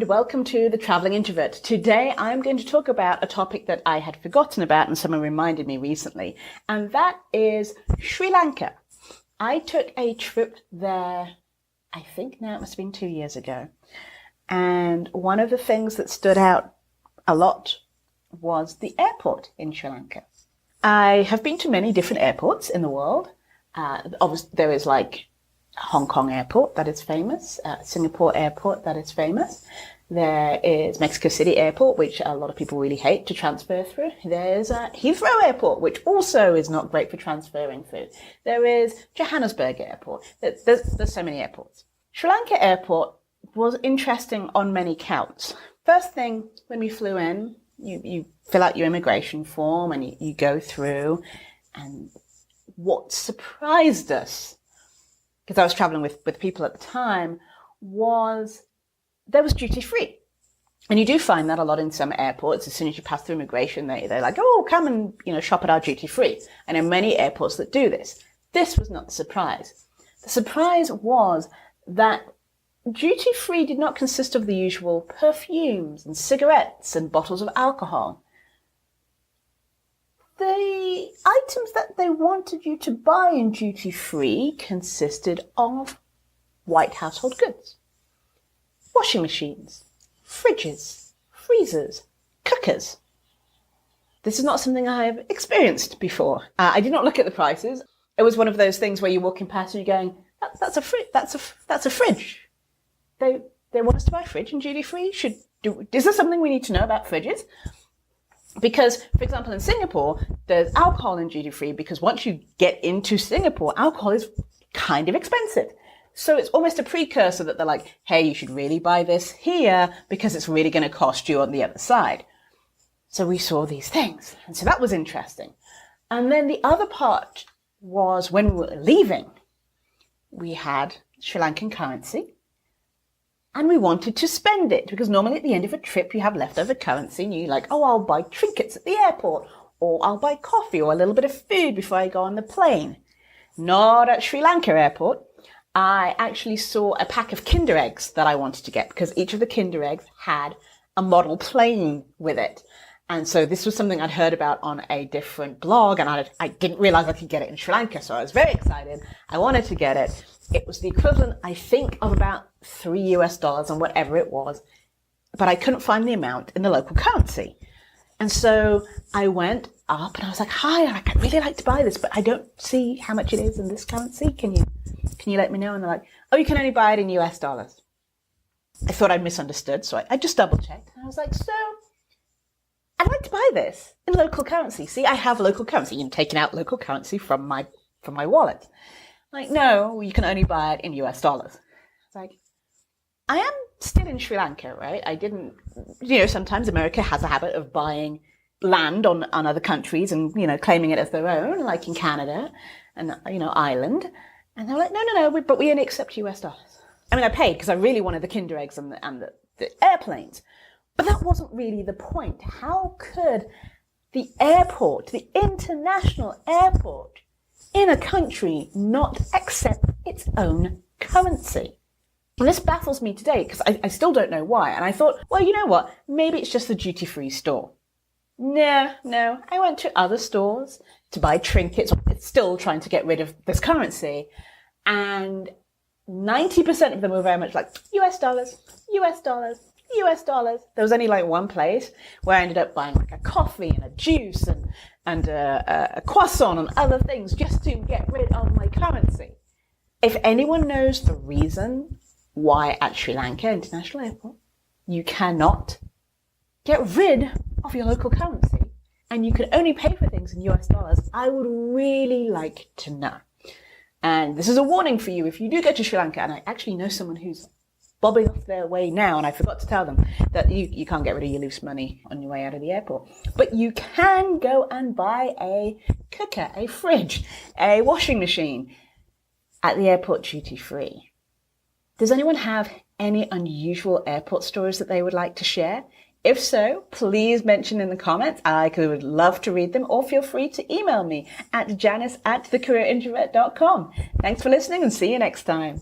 and welcome to The Traveling Introvert. Today I'm going to talk about a topic that I had forgotten about and someone reminded me recently, and that is Sri Lanka. I took a trip there, I think now it must have been 2 years ago, and one of the things that stood out a lot was the airport in Sri Lanka. I have been to many different airports in the world. Obviously, there is like Hong Kong Airport, that is famous. Singapore Airport, that is famous. There is Mexico City Airport, which a lot of people really hate to transfer through. There's Heathrow Airport, which also is not great for transferring through. There is Johannesburg Airport. There's so many airports. Sri Lanka Airport was interesting on many counts. First thing, when we flew in, you fill out your immigration form and you go through. And what surprised us, because I was traveling with people at the time, was there was duty free. And you do find that a lot in some airports. As soon as you pass through immigration, they're like, oh, come and, shop at our duty free. And there are many airports that do this. This was not the surprise. The surprise was that duty free did not consist of the usual perfumes and cigarettes and bottles of alcohol. The items that they wanted you to buy in duty-free consisted of white household goods, washing machines, fridges, freezers, cookers. This is not something I have experienced before. I did not look at the prices. It was one of those things where you're walking past and you're going, that's a fridge. They want us to buy a fridge in duty-free? Is there something we need to know about fridges? Because, for example, in Singapore, there's alcohol in duty-free because once you get into Singapore, alcohol is kind of expensive. So it's almost a precursor that they're like, hey, you should really buy this here because it's really going to cost you on the other side. So we saw these things. And so that was interesting. And then the other part was when we were leaving, we had Sri Lankan currency. And we wanted to spend it because normally at the end of a trip you have leftover currency and you're like, oh, I'll buy trinkets at the airport or I'll buy coffee or a little bit of food before I go on the plane. Not at Sri Lanka Airport. I actually saw a pack of Kinder Eggs that I wanted to get because each of the Kinder Eggs had a model plane with it. And so this was something I'd heard about on a different blog and I didn't realize I could get it in Sri Lanka. So I was very excited. I wanted to get it. It was the equivalent, I think, of about $3 on whatever it was, but I couldn't find the amount in the local currency. And so I went up and I was like, hi, I'd really like to buy this, but I don't see how much it is in this currency. Can you let me know? And they're like, oh, you can only buy it in US dollars. I thought I'd misunderstood, so I just double checked. And I was like, so I'd like to buy this in local currency. See, I have local currency. You've taken out local currency from my wallet. Like, no, you can only buy it in US dollars. It's like, I am still in Sri Lanka, right? I didn't, sometimes America has a habit of buying land on other countries and, claiming it as their own, like in Canada and, Ireland. And they're like, no, but we only accept US dollars. I mean, I paid because I really wanted the Kinder Eggs and the airplanes. But that wasn't really the point. How could the airport, the international airport, in a country not accept its own currency? And this baffles me today because I still don't know why. And I thought, well, you know what? Maybe it's just the duty-free store. No. I went to other stores to buy trinkets. It's still trying to get rid of this currency. And 90% of them were very much like US dollars, US dollars, US dollars. There was only like one place where I ended up buying like a coffee and a juice and a croissant and other things just to get rid of my currency. If anyone knows the reason why at Sri Lanka International Airport you cannot get rid of your local currency and you can only pay for things in US dollars, I would really like to know. And this is a warning for you if you do go to Sri Lanka, and I actually know someone who's bobbing off their way now, and I forgot to tell them that you can't get rid of your loose money on your way out of the airport. But you can go and buy a cooker, a fridge, a washing machine at the airport duty free. Does anyone have any unusual airport stories that they would like to share? If so, please mention in the comments. I would love to read them, or feel free to email me at janice@thecareerintrovert.com. Thanks for listening and see you next time.